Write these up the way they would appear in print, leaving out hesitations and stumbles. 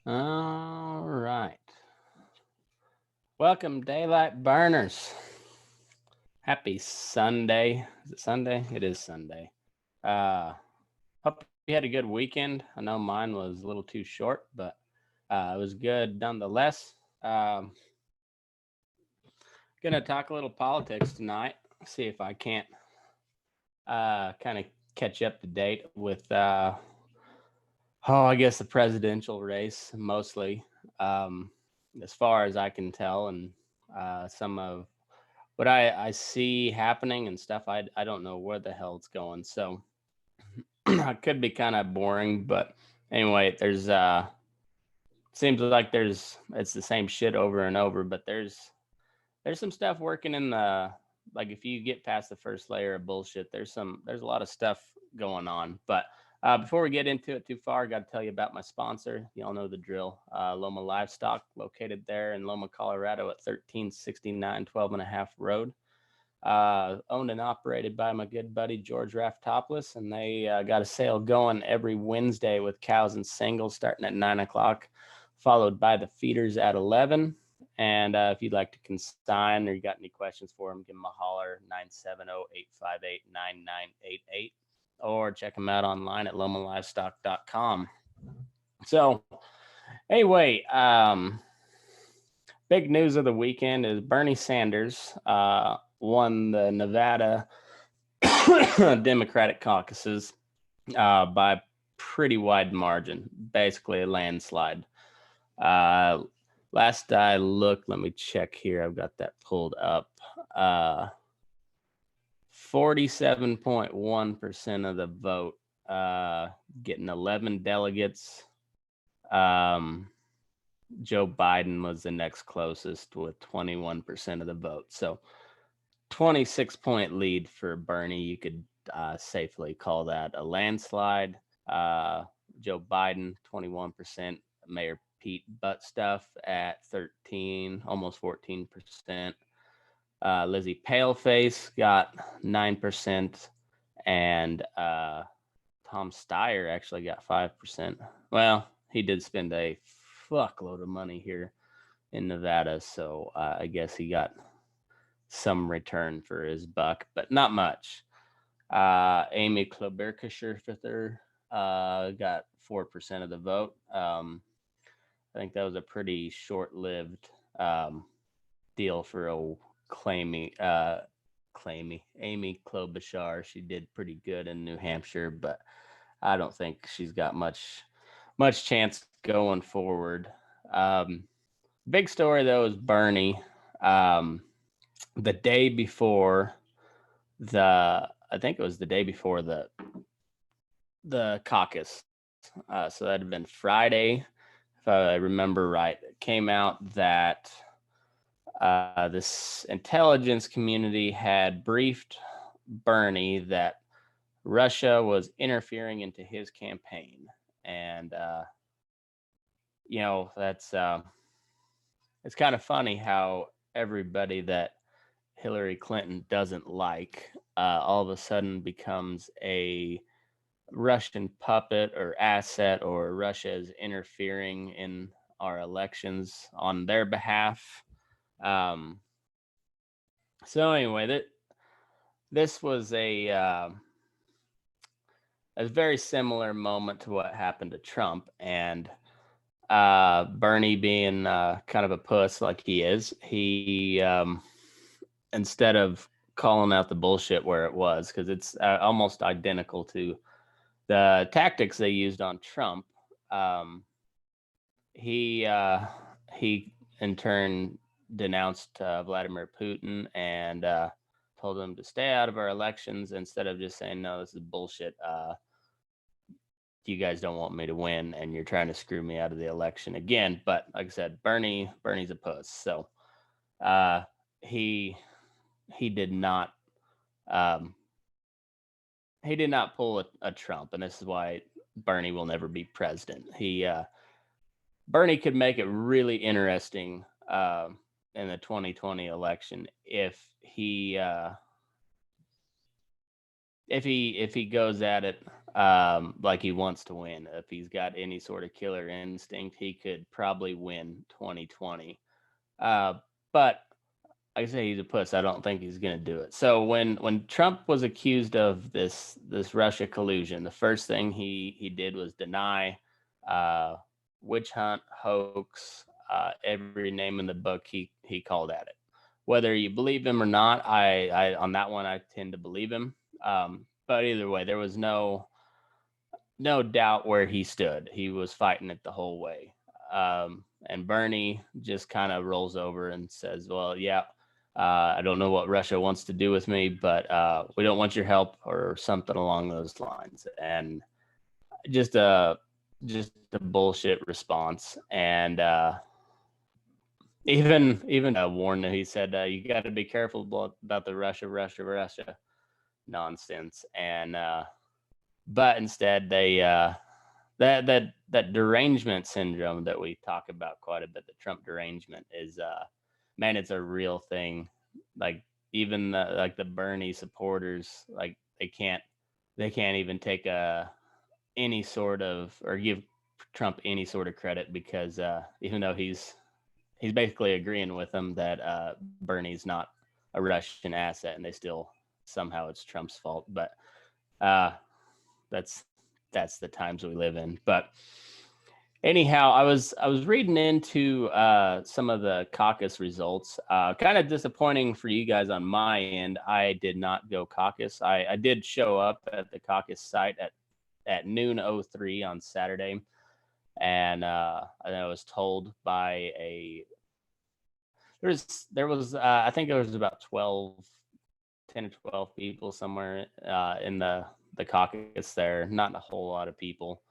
All right. Welcome, Daylight Burners. Happy Sunday. Is it Sunday? It is Sunday. Hope you had a good weekend. I know mine was a little too short, but it was good nonetheless. Gonna talk a little politics tonight. See if I can't kind of catch up to date with I guess the presidential race mostly, um, as far as I can tell, and some of what I see happening and stuff. I don't know where the hell it's going. So it could be kind of boring, but anyway, there's seems like there's it's the same shit over and over, but there's some stuff working in the like if you get past the first layer of bullshit, there's a lot of stuff going on. But before we get into it too far, I got to tell you about my sponsor. Y'all know the drill. Loma Livestock, located there in Loma, Colorado at 1369 12 and a half Road. Owned and operated by my good buddy George Raftopoulos, and they got a sale going every Wednesday with cows and singles starting at 9 o'clock, followed by the feeders at 11. And if you'd like to consign or you got any questions for them, give them a holler 970-858-9988 or check them out online at lomalivestock.com. So, anyway, big news of the weekend is Bernie Sanders won the Nevada Democratic caucuses by pretty wide margin, basically a landslide. Last I looked, let me check here. I've got that pulled up. 47.1% of the vote, getting 11 delegates. Joe Biden was the next closest with 21% of the vote. So 26-point lead for Bernie. You could safely call that a landslide. Joe Biden, 21%. Mayor Pete Buttstuff at 13, almost 14%. Lizzie Paleface got 9%. And Tom Steyer actually got 5%. Well, he did spend a fuckload of money here in Nevada, so I guess he got some return for his buck, but not much. Amy Klobuchar got 4% of the vote. I think that was a pretty short-lived deal for old claimy Amy Klobuchar. She did pretty good in New Hampshire, but I don't think she's got much chance going forward. Big story though is Bernie. The day before I think it was the day before the caucus. So that had been Friday, if I remember right. It came out that this intelligence community had briefed Bernie that Russia was interfering into his campaign, and that's it's kind of funny how everybody that Hillary Clinton doesn't like all of a sudden becomes a Russian puppet or asset, or Russia is interfering in our elections on their behalf. Um, so anyway, this was a very similar moment to what happened to Trump, and Bernie being kind of a puss like he is, he instead of calling out the bullshit where it was, because it's almost identical to the tactics they used on Trump. Um, he in turn denounced Vladimir Putin and told him to stay out of our elections instead of just saying no, this is bullshit. You guys don't want me to win, and you're trying to screw me out of the election again. But like I said, Bernie's a puss, so he he did not um, he did not pull a Trump, and this is why Bernie will never be president. Bernie could make it really interesting in the 2020 election if he goes at it like he wants to win. If he's got any sort of killer instinct, he could probably win 2020. Uh, but like I say, he's a puss. I don't think he's going to do it. So when Trump was accused of this Russia collusion, the first thing he did was deny, uh, witch hunt, hoax, every name in the book he called at it. Whether you believe him or not, I on that one I tend to believe him. But either way, there was no doubt where he stood. He was fighting it the whole way. And Bernie just kind of rolls over and says, "Well, yeah, I don't know what Russia wants to do with me, but we don't want your help," or something along those lines. And just a just a bullshit response. And even warned that he said, "You got to be careful about the Russia nonsense." And but instead they that derangement syndrome that we talk about quite a bit, the Trump derangement, is man, it's a real thing. Like even the Bernie supporters, like they can't even take any sort of, or give Trump any sort of credit, because even though he's basically agreeing with them that Bernie's not a Russian asset, and they still somehow it's Trump's fault. But uh, that's that's the times we live in. But anyhow, I was reading into some of the caucus results. Kind of disappointing for you guys on my end. I did not go caucus. I did show up at the caucus site at noon 03 on Saturday, and I was told by a there was I think there was about 10 to 12 people somewhere in the caucus there. Not a whole lot of people.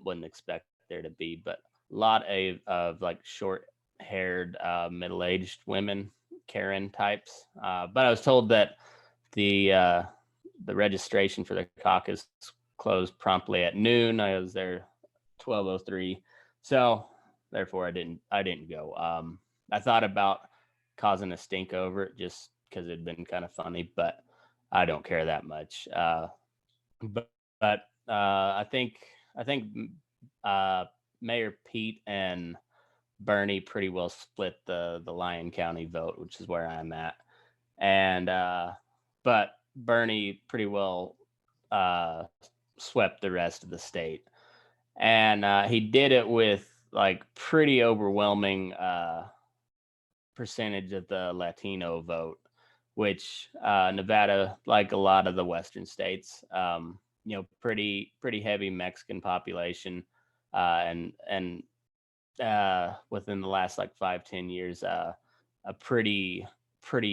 Wouldn't expect there to be, but a lot of like short-haired, middle-aged women, Karen types. But I was told that the registration for the caucus closed promptly at noon. I was there 12:03, so therefore I didn't go. I thought about causing a stink over it just because it'd been kind of funny, but I don't care that much. But I think uh, Mayor Pete and Bernie pretty well split the Lyon County vote, which is where I'm at, and but Bernie pretty well uh, swept the rest of the state, and he did it with like pretty overwhelming percentage of the Latino vote, which Nevada, like a lot of the Western states, pretty heavy Mexican population, and within the last like 5-10 years, a pretty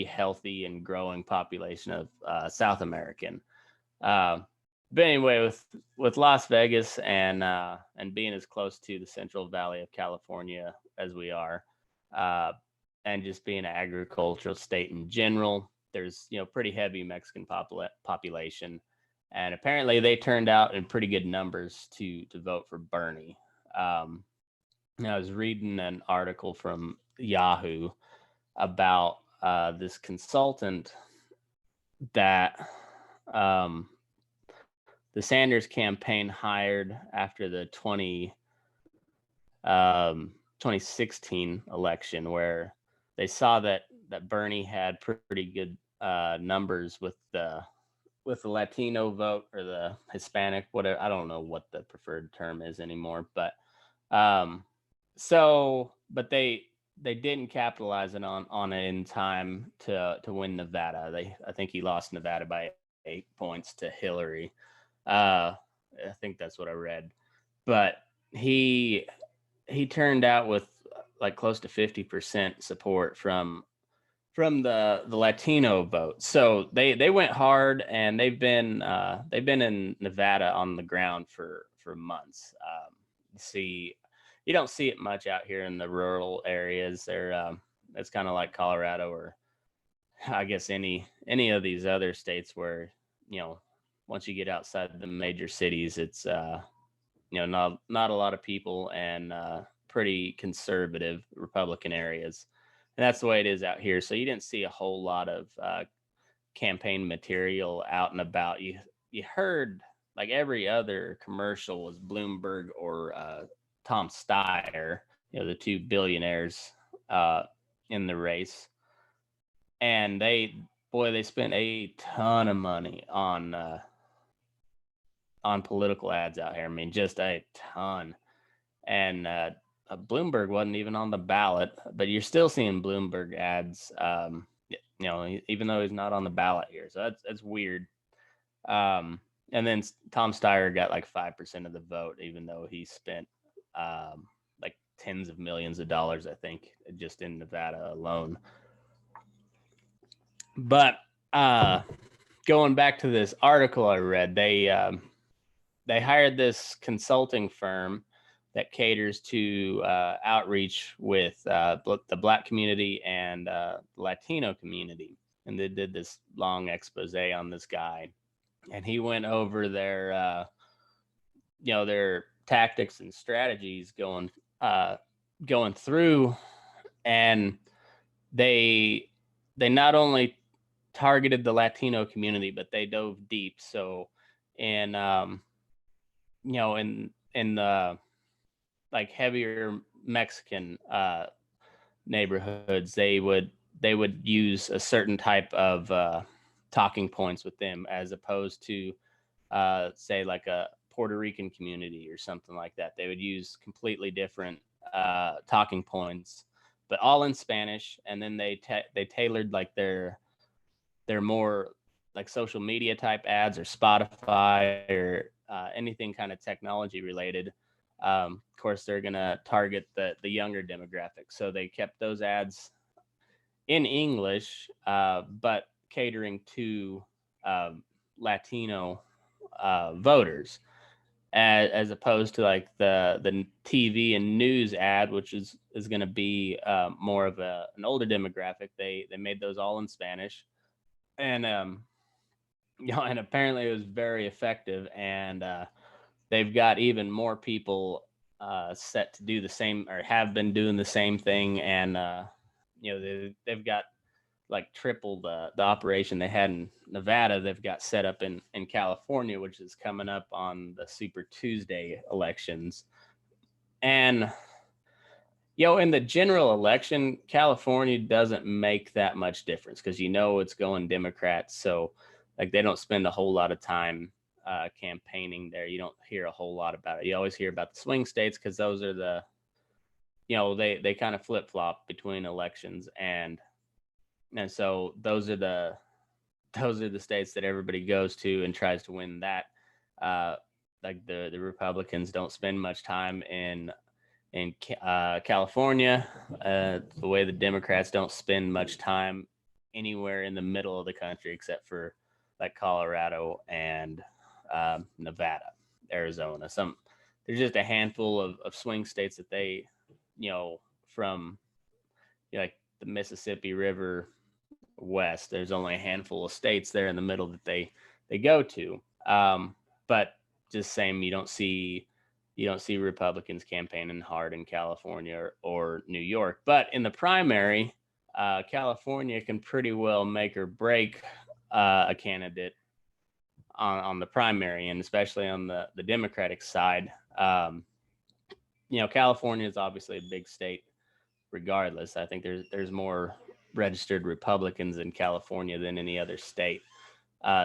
healthy and growing population of South American. Uh, but anyway, with Las Vegas and being as close to the Central Valley of California as we are, uh, and just being an agricultural state in general, there's pretty heavy Mexican population, and apparently they turned out in pretty good numbers to vote for Bernie. Um, I was reading an article from Yahoo about this consultant that um, the Sanders campaign hired after the 2016 election, where they saw that Bernie had pretty good numbers with the Latino vote, or the Hispanic, whatever. I don't know what the preferred term is anymore, but um, but they didn't capitalize on it in time to win Nevada. I think he lost Nevada by 8 points to Hillary. I think that's what I read, but he he turned out with like close to 50% support from the Latino vote. So they went hard, and they've been in Nevada on the ground for months. See, you don't see it much out here in the rural areas. It's kind of like Colorado, or I guess any of these other states where you know once you get outside the major cities, it's not a lot of people, and pretty conservative Republican areas. And that's the way it is out here. So you didn't see a whole lot of campaign material out and about. You heard like every other commercial was Bloomberg or Tom Steyer, the two billionaires in the race, and they spent a ton of money on political ads out here. I mean, just a ton. And Bloomberg wasn't even on the ballot, but you're still seeing Bloomberg ads. Even though he's not on the ballot here, so that's weird. And then Tom Steyer got like 5% of the vote, even though he spent like tens of millions of dollars, I think, just in Nevada alone. But going back to this article I read, they hired this consulting firm that caters to outreach with the Black community and Latino community, and they did this long expose on this guy, and he went over their tactics and strategies going through, and they not only targeted the Latino community, but they dove deep. So in the like heavier Mexican neighborhoods, they would use a certain type of talking points with them, as opposed to say like a Puerto Rican community or something like that. They would use completely different talking points, but all in Spanish. And then they tailored like their more like social media type ads or Spotify or anything kind of technology related. Of course, they're going to target the younger demographic. So they kept those ads in English, but catering to Latino voters, as opposed to like the TV and news ad, which is going to be more of an older demographic. They made those all in Spanish, and and apparently it was very effective, and they've got even more people set to do the same, or have been doing the same thing, and they've got like triple the operation they had in Nevada. They've got set up in California, which is coming up on the Super Tuesday elections. And in the general election, California doesn't make that much difference, because it's going Democrats. So like they don't spend a whole lot of time campaigning there. You don't hear a whole lot about it. You always hear about the swing states, because those are the they kind of flip-flop between elections, and so those are the states that everybody goes to and tries to win that. Like the Republicans don't spend much time in California, the way the Democrats don't spend much time anywhere in the middle of the country, except for like Colorado and Nevada, Arizona. There's just a handful of swing states that they, from like the Mississippi River west. There's only a handful of states there in the middle that they go to. But just same, you don't see Republicans campaigning hard in California or New York. But in the primary, California can pretty well make or break a candidate on the primary, and especially on the Democratic side. California is obviously a big state regardless. I think there's more registered Republicans in California than any other state.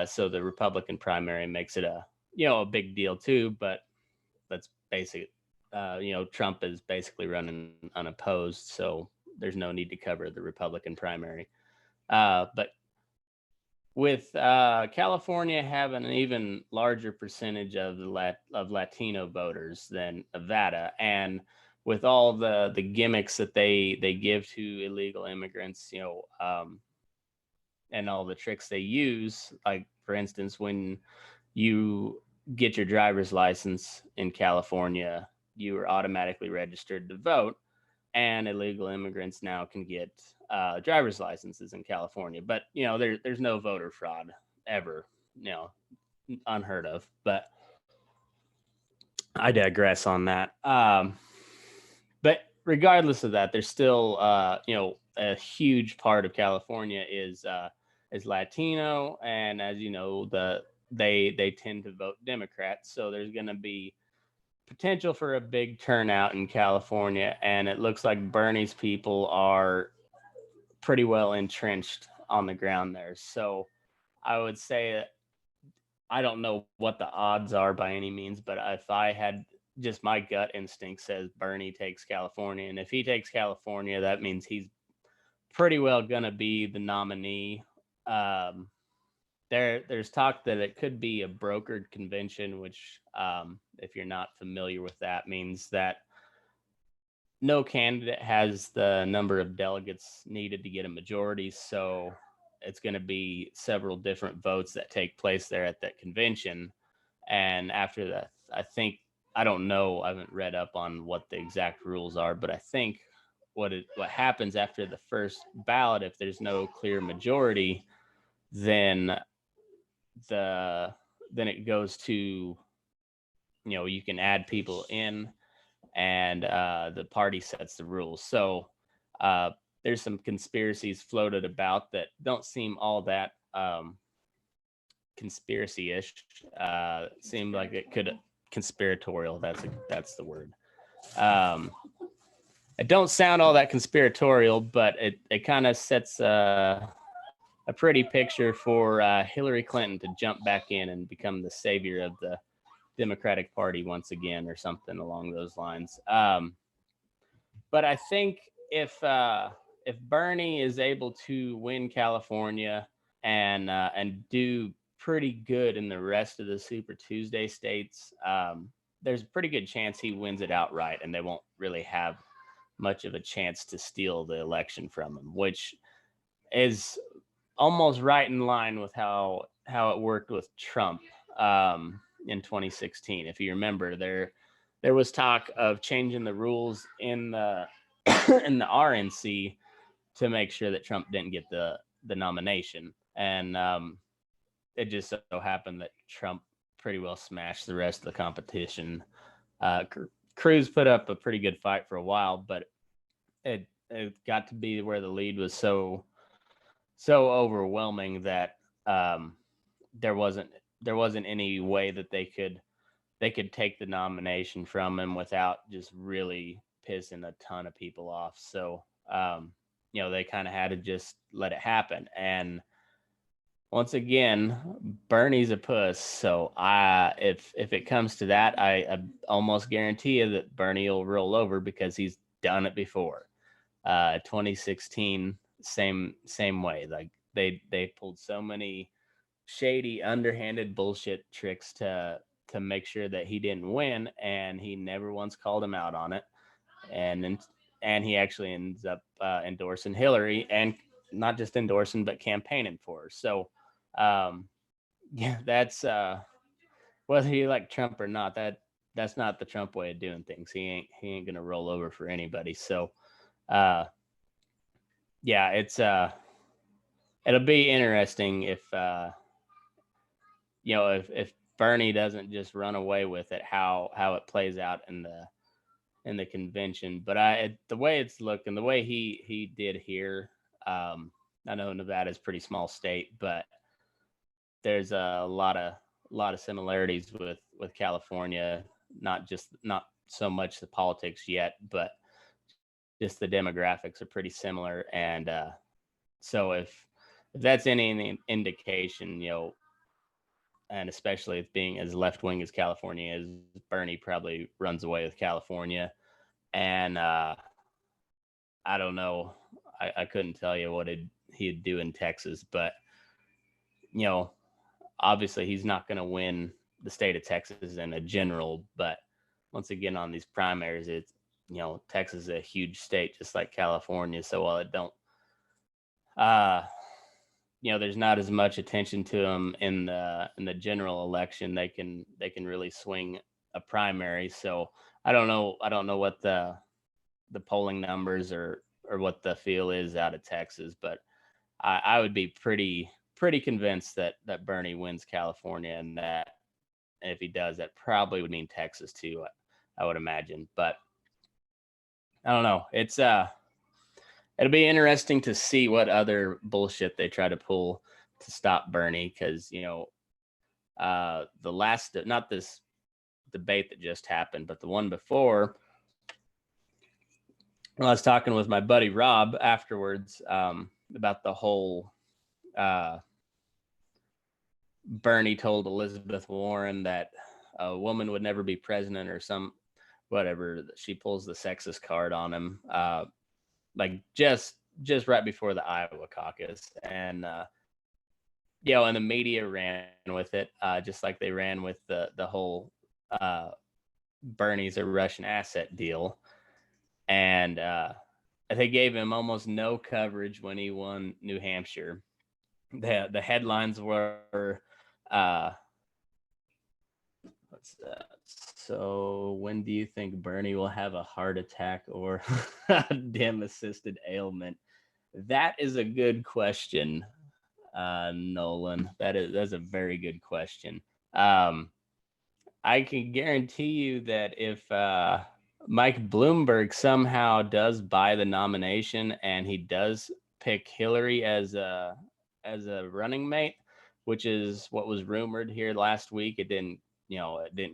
So the Republican primary makes it a big deal too, but that's basic. Trump is basically running unopposed, so there's no need to cover the Republican primary. But with California having an even larger percentage of Latino voters than Nevada, and with all the gimmicks that they give to illegal immigrants, and all the tricks they use, like for instance, when you get your driver's license in California, you are automatically registered to vote, and illegal immigrants now can get driver's licenses in California. But there's no voter fraud ever, unheard of. But I digress on that. But regardless of that, there's still a huge part of California is Latino, and as you know, they tend to vote Democrat. So there's going to be potential for a big turnout in California, and it looks like Bernie's people are pretty well entrenched on the ground there. So I would say that I don't know what the odds are by any means, but if I had just my gut instinct says Bernie takes California, and if he takes California, that means he's pretty well going to be the nominee. Um, there's talk that it could be a brokered convention, which, if you're not familiar with that, means that no candidate has the number of delegates needed to get a majority. So it's going to be several different votes that take place there at that convention. And after that, I don't know, I haven't read up on what the exact rules are, but I think what happens after the first ballot, if there's no clear majority, then it goes to, you can add people in, and the party sets the rules. So there's some conspiracies floated about that don't seem all that conspiracy-ish. Seemed like it could conspiratorial. That's the word. It don't sound all that conspiratorial, but it kind of sets a pretty picture for Hillary Clinton to jump back in and become the savior of the Democratic Party once again, or something along those lines. But I think if Bernie is able to win California and do pretty good in the rest of the Super Tuesday states, there's a pretty good chance he wins it outright, and they won't really have much of a chance to steal the election from him, which is almost right in line with how it worked with Trump in 2016. If you remember, there was talk of changing the rules in the in the RNC to make sure that Trump didn't get the nomination, and it just so happened that Trump pretty well smashed the rest of the competition. Cruz put up a pretty good fight for a while, but it got to be where the lead was so overwhelming that there wasn't any way that they could take the nomination from him without just really pissing a ton of people off. So they kind of had to just let it happen. And once again, Bernie's a puss. So if it comes to that, I almost guarantee you that Bernie will roll over, because he's done it before. 2016, same way. Like they pulled so many shady, underhanded bullshit tricks to make sure that he didn't win, and he never once called him out on it. And he actually ends up endorsing Hillary, and not just endorsing, but campaigning for her. So yeah, that's whether you like Trump or not, that's not the Trump way of doing things. He ain't gonna roll over for anybody. So yeah, it's it'll be interesting if if Bernie doesn't just run away with it, how it plays out in the convention. But the way it's looking, the way he did here, I know Nevada's a pretty small state, but there's a lot of similarities with California. Not so much the politics yet, but just the demographics are pretty similar. And so if that's any indication, and especially if being as left wing as California is, Bernie probably runs away with California. And I don't know, I couldn't tell you what he'd do in Texas, but obviously he's not going to win the state of Texas in a general. But once again, on these primaries, it's Texas is a huge state, just like California. So while it don't there's not as much attention to them in the general election, they can really swing a primary. So I don't know what the polling numbers or what the feel is out of Texas, but I would be pretty convinced that Bernie wins California, and that if he does, that probably would mean Texas too, I would imagine. But I don't know. It's it'll be interesting to see what other bullshit they try to pull to stop Bernie, because The last, not this debate that just happened, but the one before, I was talking with my buddy Rob afterwards about the whole Bernie told Elizabeth Warren that a woman would never be president or some whatever. She pulls the sexist card on him, like just right before the Iowa caucus, and and the media ran with it, just like they ran with the whole Bernie's a Russian asset deal, and they gave him almost no coverage when he won New Hampshire. The headlines were, what's that? So when do you think Bernie will have a heart attack or dim assisted ailment? That is a good question, Nolan. That's a very good question. I can guarantee you that if Mike Bloomberg somehow does buy the nomination and he does pick Hillary as a running mate, which is what was rumored here last week, it didn't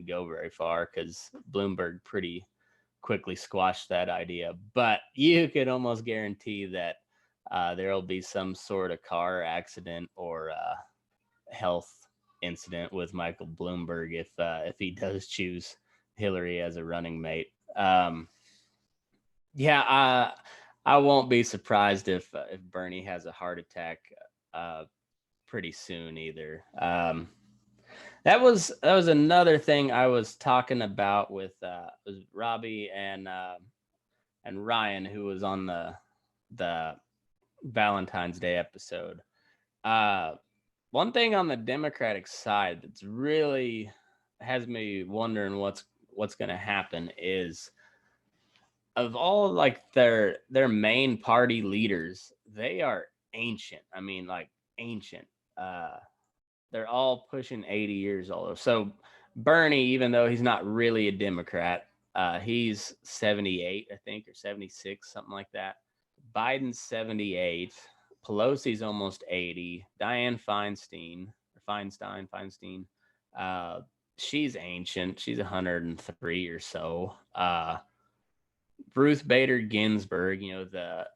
go very far because Bloomberg pretty quickly squashed that idea. But you could almost guarantee that there will be some sort of car accident or health incident with Michael Bloomberg if he does choose Hillary as a running mate. I won't be surprised if Bernie has a heart attack pretty soon either. That was another thing I was talking about with was Robbie and Ryan, who was on the Valentine's Day episode. One thing on the Democratic side that's really has me wondering what's going to happen is, of all like their main party leaders, they are ancient. I mean, like ancient. They're all pushing 80 years old. So Bernie, even though he's not really a Democrat, he's 78, I think, or 76, something like that. Biden's 78. Pelosi's almost 80. Dianne Feinstein, she's ancient. She's 103 or so. Ruth Bader Ginsburg, the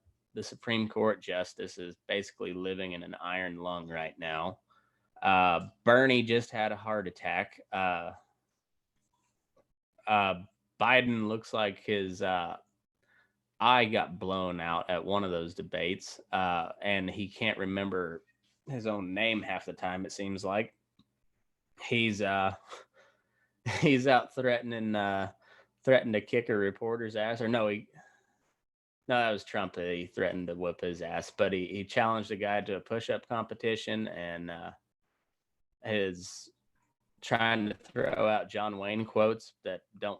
Supreme Court justice, is basically living in an iron lung right now. Bernie just had a heart attack. Biden looks like his eye got blown out at one of those debates, and he can't remember his own name half the time. It seems like he's he's out threatening to kick a reporter's ass, or no, that was Trump. He threatened to whip his ass, but he challenged a guy to a push-up competition, and is trying to throw out John Wayne quotes that don't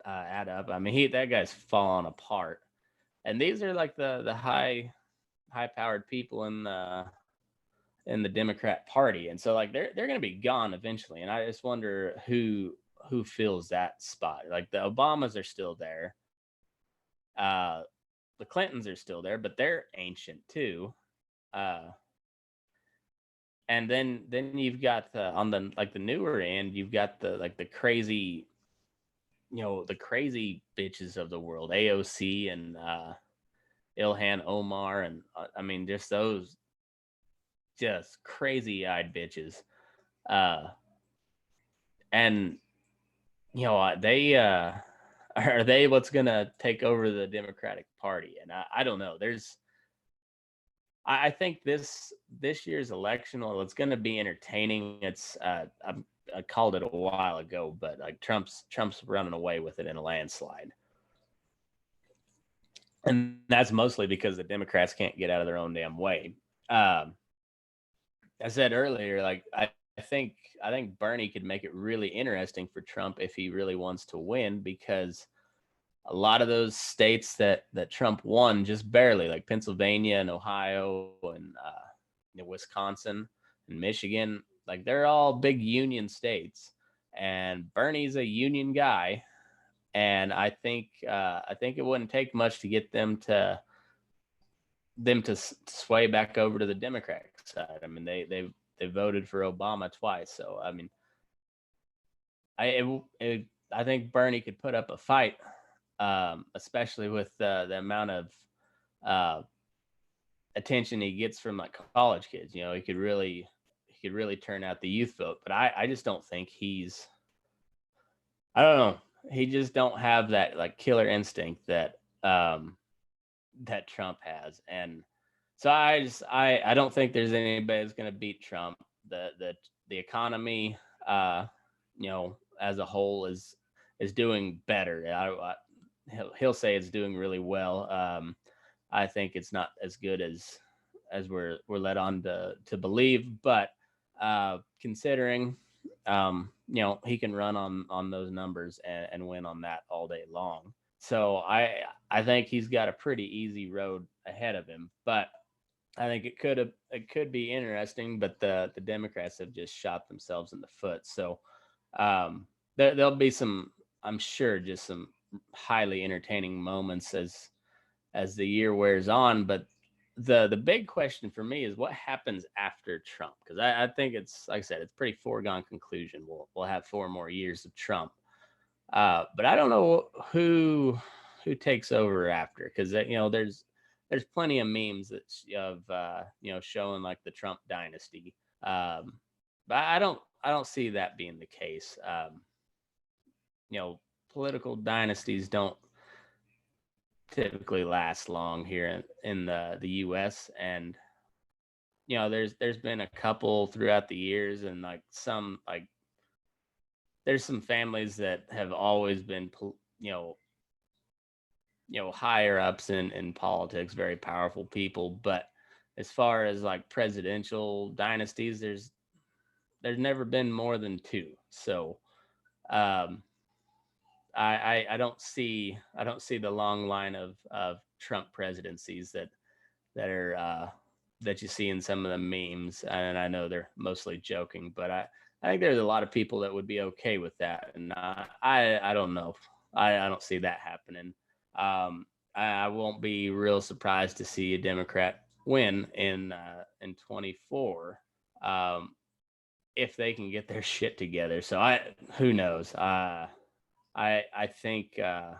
add up. I mean, that guy's falling apart. And these are like the high-powered people in the Democrat Party, and so like they're going to be gone eventually. And I just wonder who fills that spot. Like the Obamas are still there, the Clintons are still there, but they're ancient too. And then you've got on the like the newer end, you've got the crazy, the crazy bitches of the world, AOC and Ilhan Omar, and I mean just those just crazy-eyed bitches, and they are they what's gonna take over the Democratic Party? And I don't know. I think this year's election, well, it's going to be entertaining. It's I called it a while ago, but like Trump's running away with it in a landslide, and that's mostly because the Democrats can't get out of their own damn way. I said earlier, like I think Bernie could make it really interesting for Trump if he really wants to win, because a lot of those states that Trump won just barely, like Pennsylvania and Ohio and Wisconsin and Michigan, like they're all big union states, and Bernie's a union guy, and I think it wouldn't take much to get them to sway back over to the Democratic side. I mean, they voted for Obama twice, so I mean, I think Bernie could put up a fight, especially with the amount of uh, attention he gets from like college kids. You know, he could really turn out the youth vote. But I just don't think I don't know. He just don't have that like killer instinct that Trump has. And so I don't think there's anybody that's going to beat Trump. The economy, uh, as a whole is doing better. He'll say it's doing really well. I think it's not as good as we're led on to believe, but considering he can run on those numbers and win on that all day long. So I think he's got a pretty easy road ahead of him, but I think it could be interesting, but the Democrats have just shot themselves in the foot. So there'll be some, I'm sure, just some highly entertaining moments as the year wears on. But the big question for me is what happens after Trump, because I think it's, like I said, it's pretty foregone conclusion. We'll have 4 more years of Trump, but I don't know who takes over after, because there's plenty of memes of showing like the Trump dynasty, but I don't see that being the case. You know, political dynasties don't typically last long here in the U.S. And there's been a couple throughout the years, and like some like there's some families that have always been higher ups in politics, very powerful people. But as far as like presidential dynasties, there's never been more than two. So um, I don't see the long line of Trump presidencies that are that you see in some of the memes, and I know they're mostly joking, but I think there's a lot of people that would be okay with that, and I don't know. I don't see that happening. I won't be real surprised to see a Democrat win in 24, um, if they can get their shit together. So who knows? I think I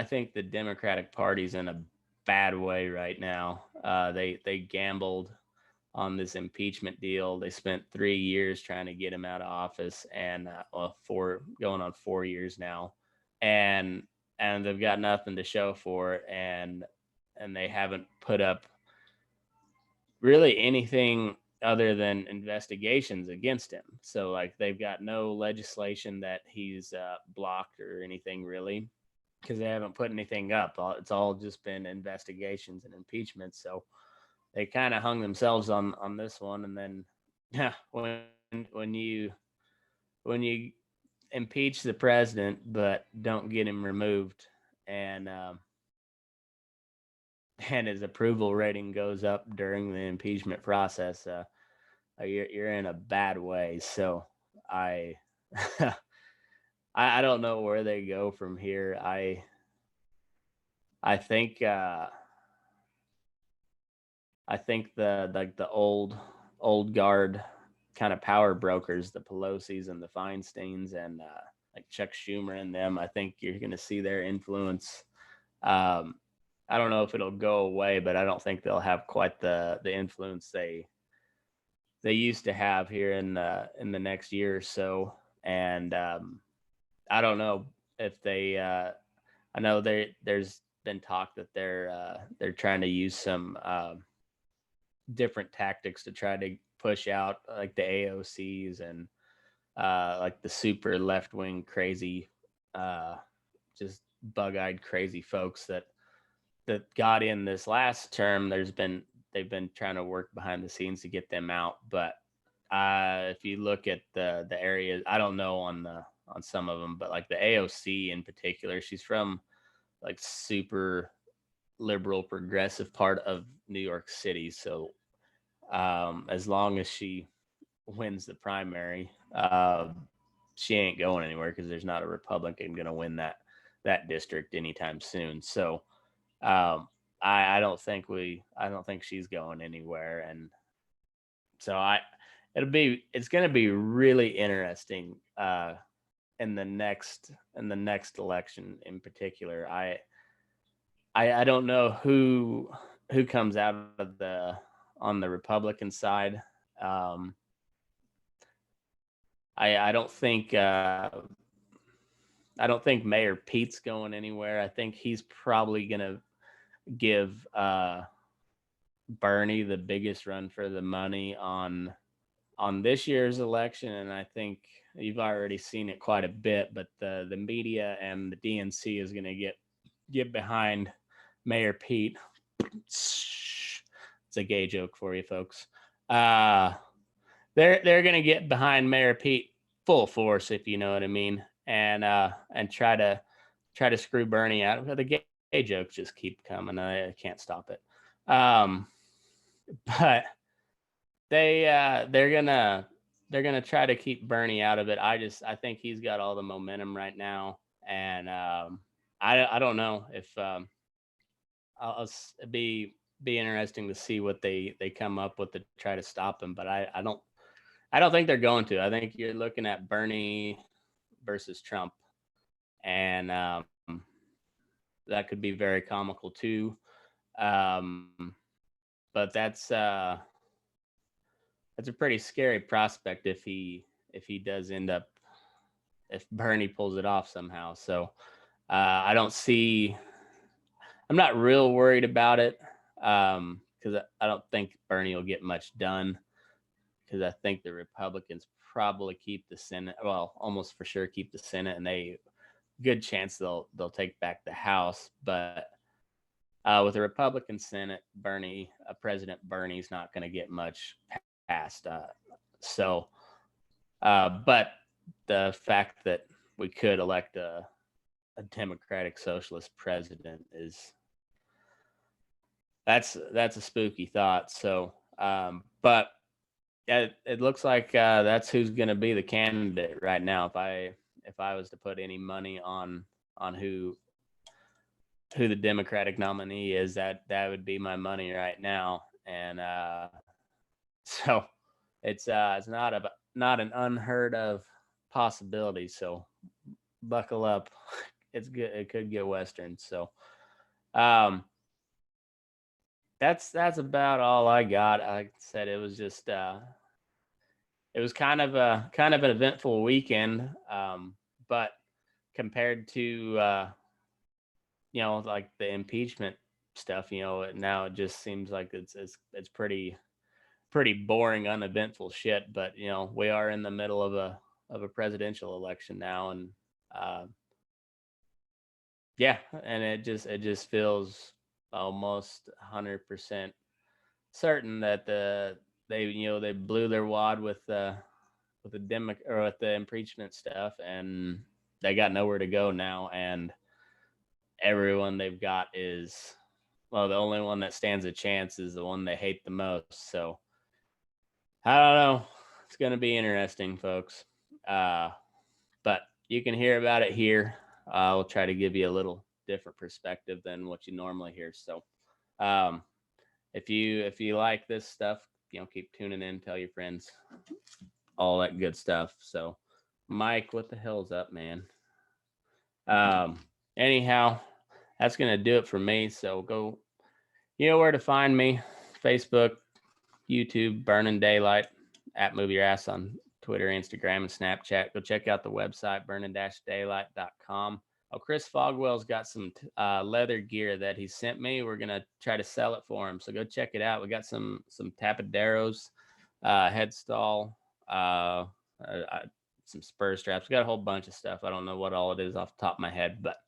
think the Democratic Party's in a bad way right now. They gambled on this impeachment deal. They spent 3 years trying to get him out of office, and four going on 4 years now, and they've got nothing to show for it, and they haven't put up really anything other than investigations against him. So like they've got no legislation that he's blocked or anything really, because they haven't put anything up. It's all just been investigations and impeachment. So they kind of hung themselves on this one. And then yeah, when you when you impeach the president but don't get him removed, and and his approval rating goes up during the impeachment process, you're in a bad way. So I I don't know where they go from here. I think I think the old guard kind of power brokers, the Pelosi's and the Feinsteins and like Chuck Schumer and them, I think you're going to see their influence. Um, I don't know if it'll go away, but I don't think they'll have quite the influence they used to have here in the next year or so. And I don't know if they. I know there's been talk that they're trying to use some different tactics to try to push out like the AOCs and like the super left wing crazy, uh, just bug eyed crazy folks that got in this last term. They've been trying to work behind the scenes to get them out, but if you look at the areas, I don't know on some of them, but like the AOC in particular, she's from like super liberal progressive part of New York City. So as long as she wins the primary, she ain't going anywhere, because there's not a Republican going to win that district anytime soon. So I don't think she's going anywhere, and so it's going to be really interesting in the next election in particular. I don't know who comes out of the on the Republican side. Um, I don't think Mayor Pete's going anywhere. I think he's probably gonna give Bernie the biggest run for the money on this year's election, and I think you've already seen it quite a bit. But the media and the DNC is gonna get behind Mayor Pete. It's a gay joke for you folks. They're gonna get behind Mayor Pete full force, if you know what I mean, and try to screw Bernie out. The gay jokes just keep coming. I can't stop it. But they're gonna try to keep Bernie out of it. I think he's got all the momentum right now, and I don't know if I'll be interesting to see what they come up with to try to stop him. But I don't think they're going to. I think you're looking at Bernie versus Trump, and that could be very comical too. But that's a pretty scary prospect if he does end up, if Bernie pulls it off somehow. So I don't see. I'm not real worried about it because I don't think Bernie will get much done, because I think the Republicans probably keep the Senate. Well, almost for sure keep the Senate, and good chance they'll take back the House. But with the Republican Senate, President Bernie's not going to get much passed. But the fact that we could elect a Democratic Socialist president that's a spooky thought. So, but it looks like that's who's going to be the candidate right now. If I was to put any money on who the Democratic nominee is, that would be my money right now. And so it's not an unheard of possibility. So buckle up. It's good. It could get Western. So that's about all I got. Like I said, it was just it was kind of an eventful weekend, but compared to like the impeachment stuff, now it just seems like it's pretty boring, uneventful shit. But we are in the middle of a presidential election now, and yeah, and it just feels almost 100% certain that they blew their wad with the with the impeachment stuff, and they got nowhere to go now, and everyone they've got is, well, the only one that stands a chance is the one they hate the most. So I don't know. It's going to be interesting, folks. But you can hear about it here. We'll try to give you a little different perspective than what you normally hear. So if you like this stuff, keep tuning in, tell your friends, all that good stuff. So Mike, what the hell's up, man? Anyhow, that's going to do it for me. So go, where to find me: Facebook, YouTube, Burning Daylight, at Move Your Ass on Twitter, Instagram, and Snapchat. Go check out the website, burning-daylight.com. Oh, Chris Fogwell's got some leather gear that he sent me. We're going to try to sell it for him. So go check it out. We got some tapaderos, headstall, some spur straps. We got a whole bunch of stuff. I don't know what all it is off the top of my head, but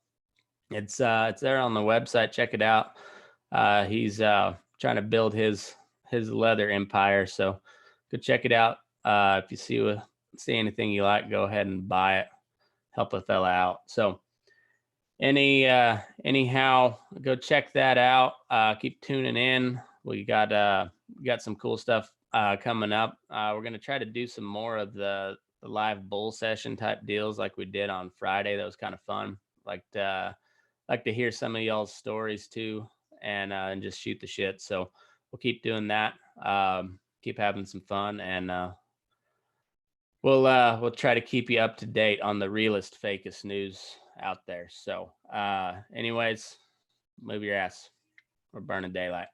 it's there on the website. Check it out. He's trying to build his leather empire. So go check it out. If you see anything you like, go ahead and buy it. Help a fella out. So anyhow, go check that out. Keep tuning in. We got some cool stuff coming up. We're gonna try to do some more of the live bull session type deals like we did on Friday. That was kind of fun. Like to hear some of y'all's stories too, and just shoot the shit. So we'll keep doing that. Keep having some fun, and We'll try to keep you up to date on the realest fakest news out there. So anyways, move your ass. We're burning daylight.